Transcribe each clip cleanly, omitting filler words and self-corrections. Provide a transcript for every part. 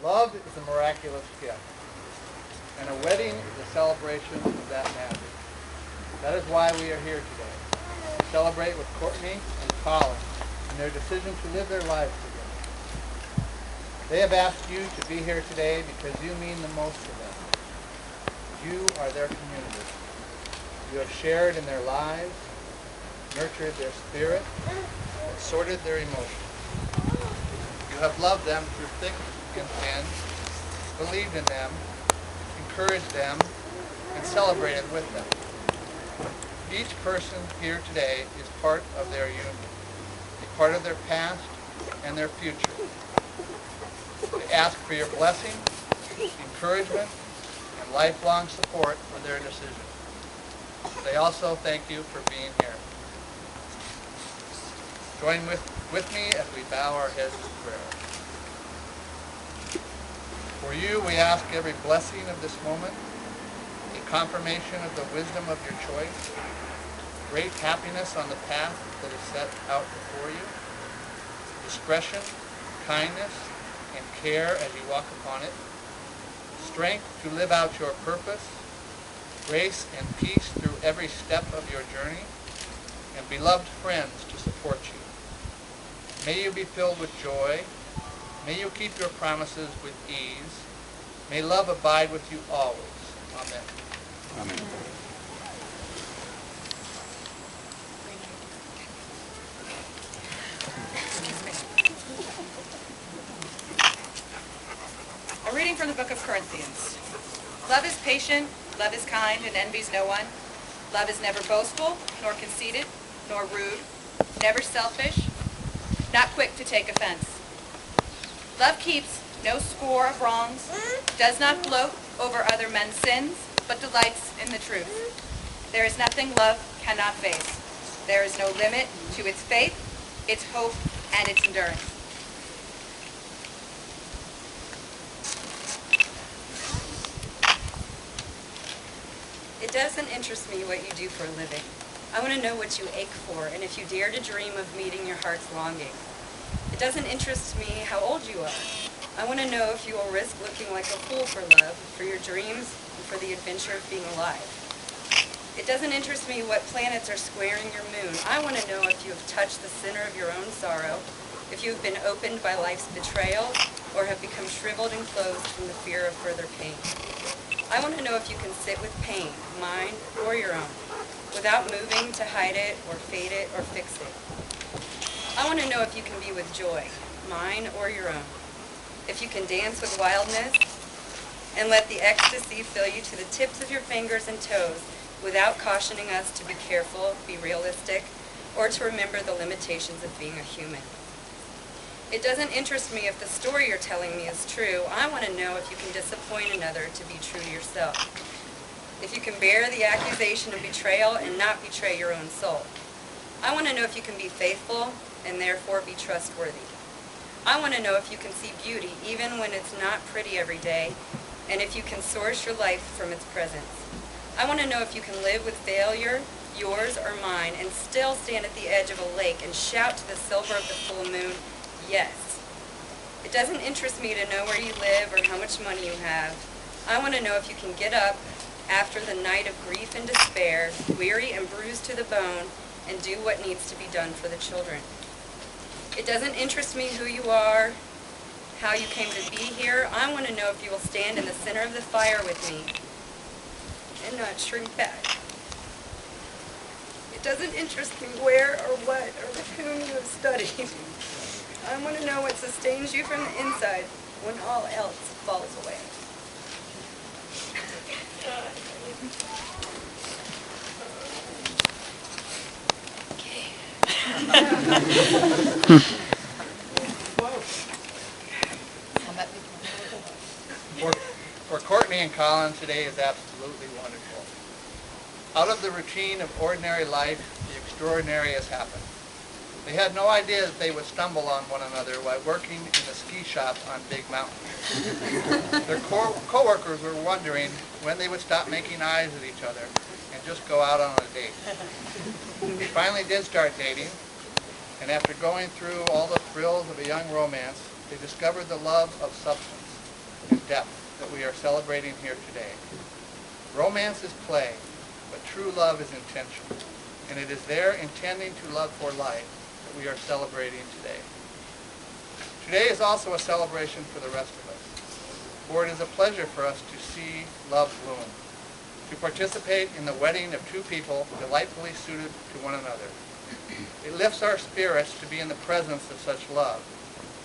Love is a miraculous gift, and a wedding is a celebration of that magic. That is why we are here today, to celebrate with Courtney and Colin in their decision to live their lives together. They have asked you to be here today because you mean the most to them. You are their community. You have shared in their lives, nurtured their spirit, and sorted their emotions. You have loved them through thick and thin, believed in them, encouraged them, and celebrated with them. Each person here today is part of their union, a part of their past and their future. They ask for your blessing, encouragement, and lifelong support for their decision. They also thank you for being here. Join with me as we bow our heads in prayer. For you, we ask every blessing of this moment, a confirmation of the wisdom of your choice, great happiness on the path that is set out before you, discretion, kindness, and care as you walk upon it, strength to live out your purpose, grace and peace through every step of your journey, and beloved friends to support you. May you be filled with joy. May you keep your promises with ease. May love abide with you always. Amen. Amen. A reading from the book of Corinthians. Love is patient, love is kind, and envies no one. Love is never boastful, nor conceited, nor rude, never selfish, not quick to take offense. Love keeps no score of wrongs, does not gloat over other men's sins, but delights in the truth. There is nothing love cannot face. There is no limit to its faith, its hope, and its endurance. It doesn't interest me what you do for a living. I want to know what you ache for, and if you dare to dream of meeting your heart's longing. It doesn't interest me how old you are. I want to know if you will risk looking like a fool for love, for your dreams, and for the adventure of being alive. It doesn't interest me what planets are squaring your moon. I want to know if you have touched the center of your own sorrow, if you have been opened by life's betrayal, or have become shriveled and closed from the fear of further pain. I want to know if you can sit with pain, mine or your own, without moving to hide it or fade it or fix it. I want to know if you can be with joy, mine or your own. If you can dance with wildness and let the ecstasy fill you to the tips of your fingers and toes without cautioning us to be careful, be realistic, or to remember the limitations of being a human. It doesn't interest me if the story you're telling me is true. I want to know if you can disappoint another to be true to yourself. If you can bear the accusation of betrayal and not betray your own soul. I want to know if you can be faithful and therefore be trustworthy. I want to know if you can see beauty even when it's not pretty every day, and if you can source your life from its presence. I want to know if you can live with failure, yours or mine, and still stand at the edge of a lake and shout to the silver of the full moon, yes. It doesn't interest me to know where you live or how much money you have. I want to know if you can get up after the night of grief and despair, weary and bruised to the bone, and do what needs to be done for the children. It doesn't interest me who you are, how you came to be here. I want to know if you will stand in the center of the fire with me and not shrink back. It doesn't interest me where or what or with whom you have studied. I want to know what sustains you from the inside when all else falls away. For Courtney and Colin, today is absolutely wonderful. Out of the routine of ordinary life, the extraordinary has happened. They had no idea that they would stumble on one another while working in the ski shop on Big Mountain. Their co-workers were wondering when they would stop making eyes at each other and just go out on a date. They finally did start dating, and after going through all the thrills of a young romance, they discovered the love of substance, and depth that we are celebrating here today. Romance is play, but true love is intention, and it is their intending to love for life that we are celebrating today. Today is also a celebration for the rest of us, for it is a pleasure for us to see love bloom, to participate in the wedding of two people delightfully suited to one another. It lifts our spirits to be in the presence of such love,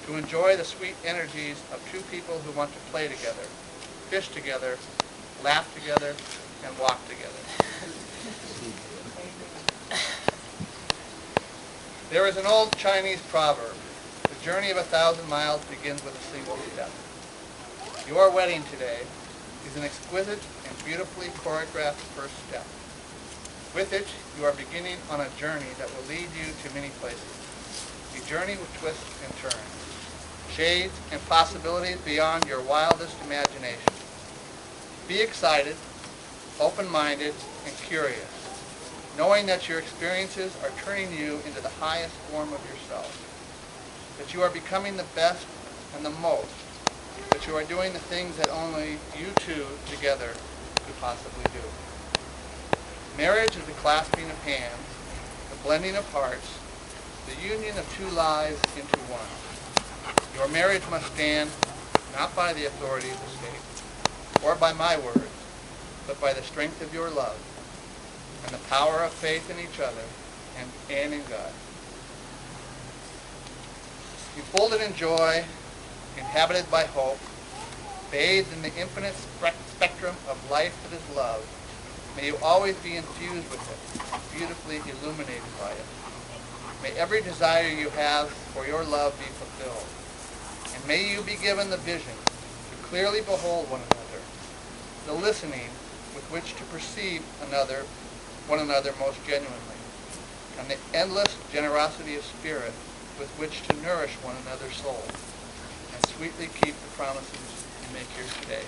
to enjoy the sweet energies of two people who want to play together, fish together, laugh together, and walk together. There is an old Chinese proverb, the journey of 1,000 miles begins with a single step. Your wedding today is an exquisite and beautifully choreographed first step. With it, you are beginning on a journey that will lead you to many places, a journey with twists and turns, shades and possibilities beyond your wildest imagination. Be excited, open-minded, and curious, knowing that your experiences are turning you into the highest form of yourself, that you are becoming the best and the most, that you are doing the things that only you two together could possibly do. Marriage is the clasping of hands, the blending of hearts, the union of two lives into one. Your marriage must stand not by the authority of the state, or by my words, but by the strength of your love, and the power of faith in each other and in God. You folded in joy, inhabited by hope, bathed in the infinite spectrum of life that is love, may you always be infused with it, beautifully illuminated by it. May every desire you have for your love be fulfilled. And may you be given the vision to clearly behold one another, the listening with which to perceive one another most genuinely, and the endless generosity of spirit with which to nourish one another's soul, and sweetly keep the promises you make here today.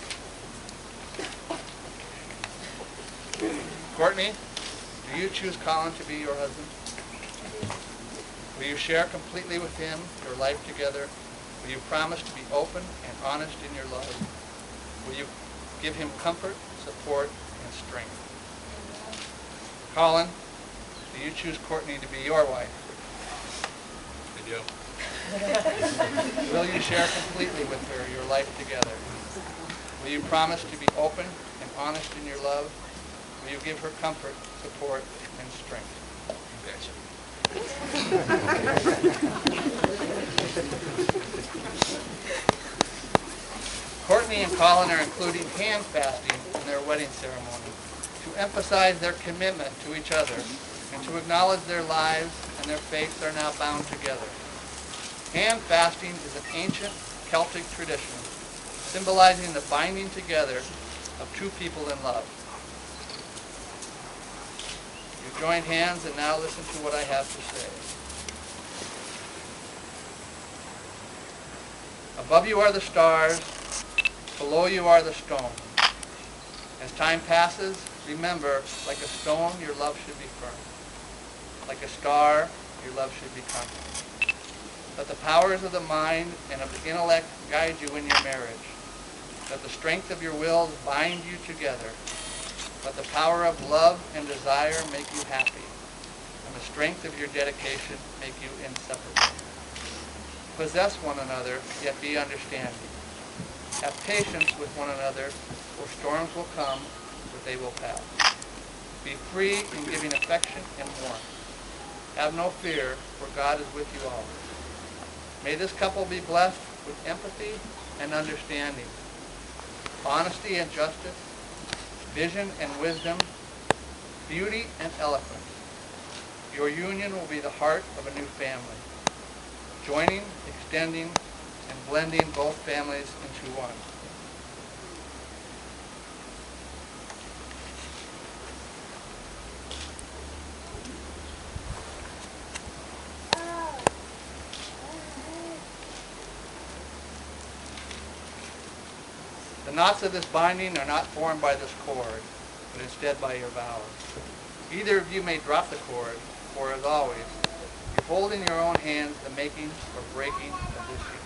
Courtney, do you choose Colin to be your husband? Will you share completely with him your life together? Will you promise to be open and honest in your love? Will you give him comfort, support, and strength? Colin, do you choose Courtney to be your wife? I do. Will you share completely with her your life together? Will you promise to be open and honest in your love? Will you give her comfort, support, and strength? Courtney and Colin are including hand fasting in their wedding ceremony to emphasize their commitment to each other and to acknowledge their lives and their faiths are now bound together. Hand fasting is an ancient Celtic tradition symbolizing the binding together of two people in love. You join hands and now listen to what I have to say. Above you are the stars, below you are the stones. As time passes, remember, like a stone, your love should be firm. Like a star, your love should be constant. Let the powers of the mind and of the intellect guide you in your marriage. Let the strength of your wills bind you together. Let the power of love and desire make you happy, and the strength of your dedication make you inseparable. Possess one another, yet be understanding. Have patience with one another, for storms will come, but they will pass. Be free in giving affection and warmth. Have no fear, for God is with you always. May this couple be blessed with empathy and understanding, honesty and justice, vision and wisdom, beauty and eloquence. Your union will be the heart of a new family, joining, extending, and blending both families into one. The knots of this binding are not formed by this cord, but instead by your vows. Either of you may drop the cord, for as always, you hold in your own hands the making or breaking of this union.